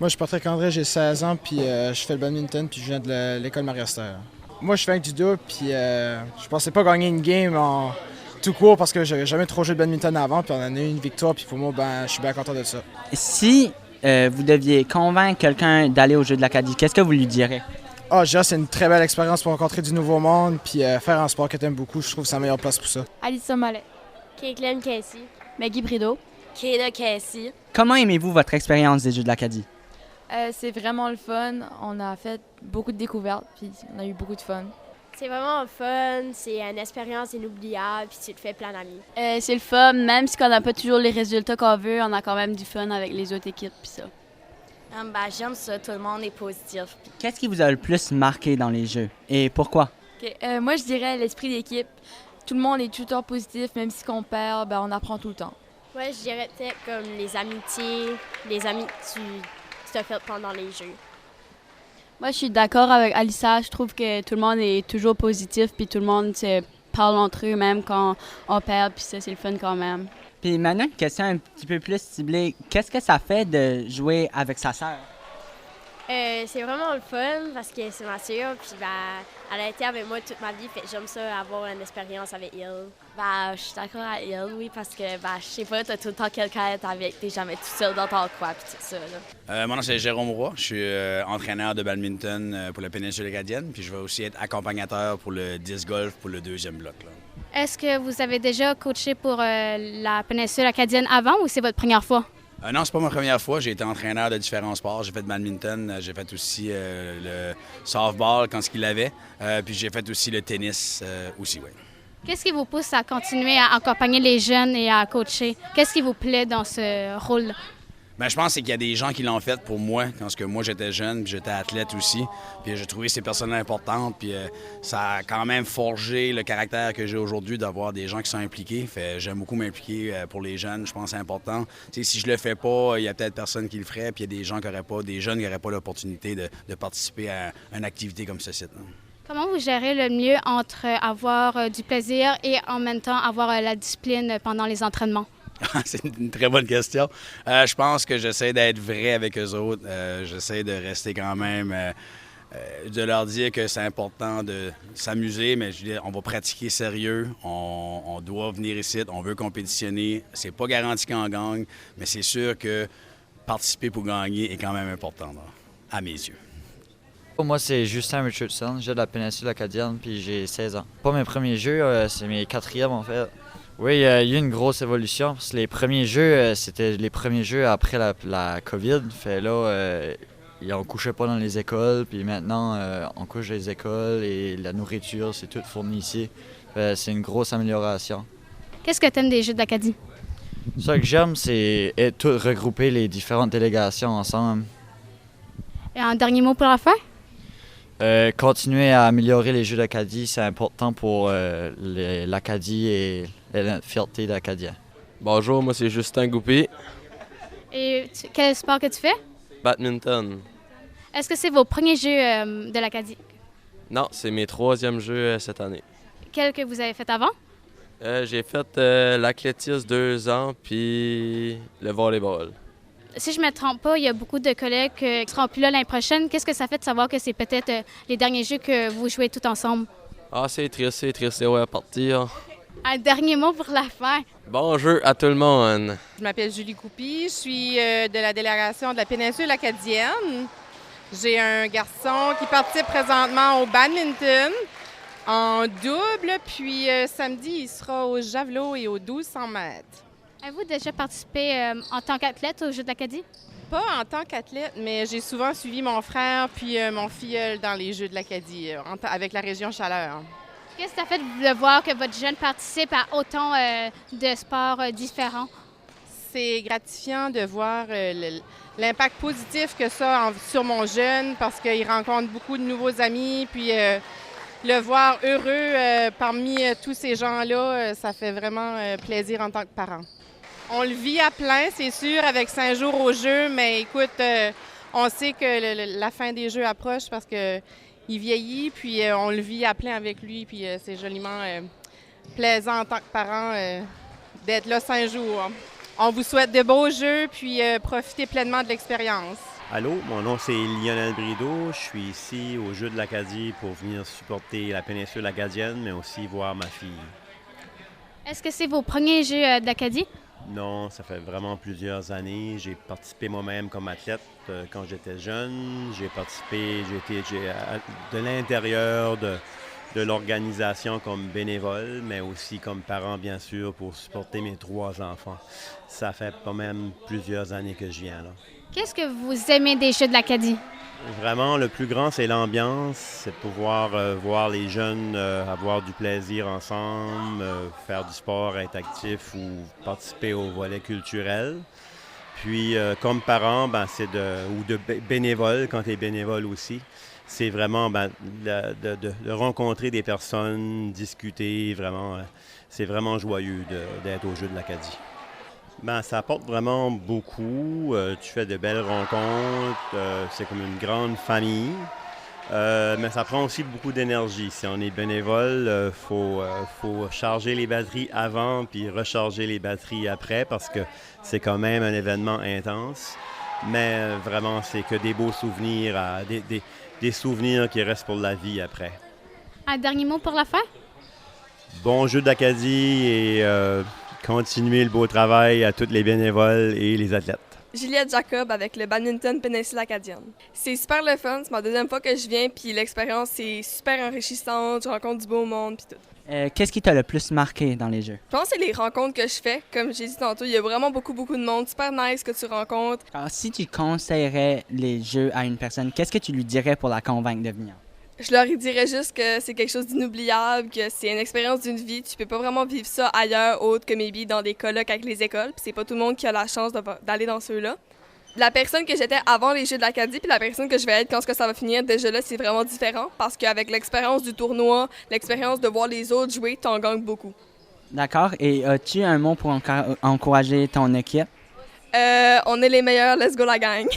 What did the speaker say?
Moi, je suis Patrick André, j'ai 16 ans, puis je fais le badminton, puis je viens de l'école Marie-Esther. Moi, je fais avec du judo, puis je pensais pas gagner une game en tout court parce que j'avais jamais trop joué de badminton avant, puis on en a eu une victoire, puis pour moi, je suis bien content de ça. Si vous deviez convaincre quelqu'un d'aller au jeu de l'Acadie, qu'est-ce que vous lui direz? Ah, je dirais que c'est une très belle expérience pour rencontrer du nouveau monde, puis faire un sport que tu aimes beaucoup, je trouve que c'est la meilleure place pour ça. Alissa Mallet. Caitlin Casey. Maggie Brideau. Kayla Casey. Comment aimez-vous votre expérience des jeux de l'Acadie? C'est vraiment le fun. On a fait beaucoup de découvertes, puis on a eu beaucoup de fun. C'est vraiment fun, c'est une expérience inoubliable, puis tu te fais plein d'amis. C'est le fun, même si on n'a pas toujours les résultats qu'on veut, on a quand même du fun avec les autres équipes, puis ça. J'aime ça, tout le monde est positif. Qu'est-ce qui vous a le plus marqué dans les jeux et pourquoi? Moi, je dirais l'esprit d'équipe. Tout le monde est tout le temps positif, même si on perd, on apprend tout le temps. Ouais, je dirais peut-être comme les amitiés, les amis que tu t'as fait pendant les jeux. Moi, je suis d'accord avec Alissa. Je trouve que tout le monde est toujours positif, puis tout le monde se parle entre eux, même quand on perd, puis ça, c'est le fun quand même. Puis maintenant, une question un petit peu plus ciblée. Qu'est-ce que ça fait de jouer avec sa sœur? C'est vraiment le fun parce que c'est ma sœur, puis elle a été avec moi toute ma vie, fait que j'aime ça avoir une expérience avec elle. Je suis d'accord avec elle, oui, parce que je sais pas, t'as tout le temps quelqu'un à être avec, t'es jamais tout seul dans ton coin, puis tout ça. Mon nom c'est Jérôme Roy, je suis entraîneur de badminton pour la péninsule acadienne, puis je vais aussi être accompagnateur pour le disc golf pour le deuxième bloc. Là. Est-ce que vous avez déjà coaché pour la péninsule acadienne avant ou c'est votre première fois? Non, c'est pas ma première fois. J'ai été entraîneur de différents sports. J'ai fait de badminton, j'ai fait aussi le softball quand ce qu'il avait, puis j'ai fait aussi le tennis aussi, oui. Qu'est-ce qui vous pousse à continuer à accompagner les jeunes et à coacher? Qu'est-ce qui vous plaît dans ce rôle-là? Je pense qu'il y a des gens qui l'ont fait pour moi quand moi j'étais jeune, puis j'étais athlète aussi. Puis j'ai trouvé ces personnes importantes, puis ça a quand même forgé le caractère que j'ai aujourd'hui d'avoir des gens qui sont impliqués. J'aime beaucoup m'impliquer pour les jeunes, je pense que c'est important. Si je le fais pas, il y a peut-être personne qui le ferait, puis il y a des gens qui n'auraient pas, des jeunes qui n'auraient pas l'opportunité de participer à une activité comme ceci. Comment vous gérez le mieux entre avoir du plaisir et en même temps avoir la discipline pendant les entraînements? C'est une très bonne question. Je pense que j'essaie d'être vrai avec eux autres. J'essaie de rester quand même, de leur dire que c'est important de s'amuser, mais je veux dire, on va pratiquer sérieux. On doit venir ici, on veut compétitionner. C'est pas garanti qu'on gagne, mais c'est sûr que participer pour gagner est quand même important, là, à mes yeux. Moi, c'est Justin Richardson, je viens de la péninsule acadienne, puis j'ai 16 ans. Pas mes premiers jeux, c'est mes quatrièmes en fait. Oui, il y a eu une grosse évolution, parce que les premiers jeux, c'était les premiers jeux après la COVID. Fait là, on couchait pas dans les écoles, puis maintenant, on couche dans les écoles et la nourriture, c'est tout fourni ici. C'est une grosse amélioration. Qu'est-ce que tu aimes des Jeux de l'Acadie? Ce que j'aime, c'est tout regrouper les différentes délégations ensemble. Et un dernier mot pour la fin? Continuer à améliorer les Jeux d'Acadie, c'est important pour l'Acadie et la fierté d'Acadien. Bonjour, moi c'est Justin Goupy. Et quel sport que tu fais? Badminton. Est-ce que c'est vos premiers Jeux de l'Acadie? Non, c'est mes troisièmes jeux cette année. Quels que vous avez fait avant? J'ai fait l'athlétisme 2 ans, puis le volleyball. Si je ne me trompe pas, il y a beaucoup de collègues qui ne seront plus là l'année prochaine. Qu'est-ce que ça fait de savoir que c'est peut-être les derniers jeux que vous jouez tout ensemble? Ah, c'est triste, ouais, à partir. Un dernier mot pour la fin. Bon jeu à tout le monde. Je m'appelle Julie Goupy, je suis de la délégation de la péninsule acadienne. J'ai un garçon qui participe présentement au badminton en double, puis samedi, il sera au javelot et aux 1200 mètres. Avez-vous déjà participé en tant qu'athlète aux Jeux de l'Acadie? Pas en tant qu'athlète, mais j'ai souvent suivi mon frère puis mon filleul dans les Jeux de l'Acadie avec la région Chaleur. Qu'est-ce que ça fait de voir que votre jeune participe à autant de sports différents? C'est gratifiant de voir l'impact positif que ça a sur mon jeune parce qu'il rencontre beaucoup de nouveaux amis, puis le voir heureux parmi tous ces gens-là, ça fait vraiment plaisir en tant que parent. On le vit à plein, c'est sûr, avec 5 jours au jeu, mais écoute, on sait que la fin des jeux approche parce qu'il vieillit, puis on le vit à plein avec lui, puis c'est joliment plaisant en tant que parent d'être là 5 jours. On vous souhaite de beaux jeux, puis profitez pleinement de l'expérience. Allô, mon nom c'est Lionel Brideau. Je suis ici aux Jeux de l'Acadie pour venir supporter la péninsule acadienne, mais aussi voir ma fille. Est-ce que c'est vos premiers Jeux d'Acadie? Non, ça fait vraiment plusieurs années. J'ai participé moi-même comme athlète quand j'étais jeune. J'ai participé, de l'intérieur de l'organisation comme bénévole, mais aussi comme parent, bien sûr, pour supporter mes 3 enfants. Ça fait quand même plusieurs années que je viens là. Qu'est-ce que vous aimez des Jeux de l'Acadie? Vraiment, le plus grand, c'est l'ambiance, c'est de pouvoir voir les jeunes avoir du plaisir ensemble, faire du sport, être actif ou participer au volet culturel. Puis, comme parent, bénévole, quand tu es bénévole aussi, c'est vraiment de rencontrer des personnes, discuter, vraiment, c'est vraiment joyeux d'être au Jeu de l'Acadie. Ça apporte vraiment beaucoup. Tu fais de belles rencontres. C'est comme une grande famille. Mais ça prend aussi beaucoup d'énergie. Si on est bénévole, faut charger les batteries avant puis recharger les batteries après parce que c'est quand même un événement intense. Mais vraiment, c'est que des beaux souvenirs, des souvenirs qui restent pour la vie après. Un dernier mot pour la fin? Bon Jeu d'Acadie et continuer le beau travail à tous les bénévoles et les athlètes. Juliette Jacob avec le badminton péninsule acadienne. C'est super le fun, c'est ma 2e fois que je viens, puis l'expérience est super enrichissante, je rencontre du beau monde, puis tout. Qu'est-ce qui t'a le plus marqué dans les Jeux? Je pense que c'est les rencontres que je fais. Comme j'ai dit tantôt, il y a vraiment beaucoup de monde, super nice que tu rencontres. Alors, si tu conseillerais les Jeux à une personne, qu'est-ce que tu lui dirais pour la convaincre de venir? Je leur dirais juste que c'est quelque chose d'inoubliable, que c'est une expérience d'une vie. Tu peux pas vraiment vivre ça ailleurs, autre que maybe dans des colloques avec les écoles. Puis c'est pas tout le monde qui a la chance d'aller dans ceux-là. La personne que j'étais avant les Jeux de l'Acadie puis la personne que je vais être quand ça va finir, déjà là, c'est vraiment différent. Parce qu'avec l'expérience du tournoi, l'expérience de voir les autres jouer, t'en gagnes beaucoup. D'accord. Et as-tu un mot pour encourager ton équipe? On est les meilleurs, let's go la gang!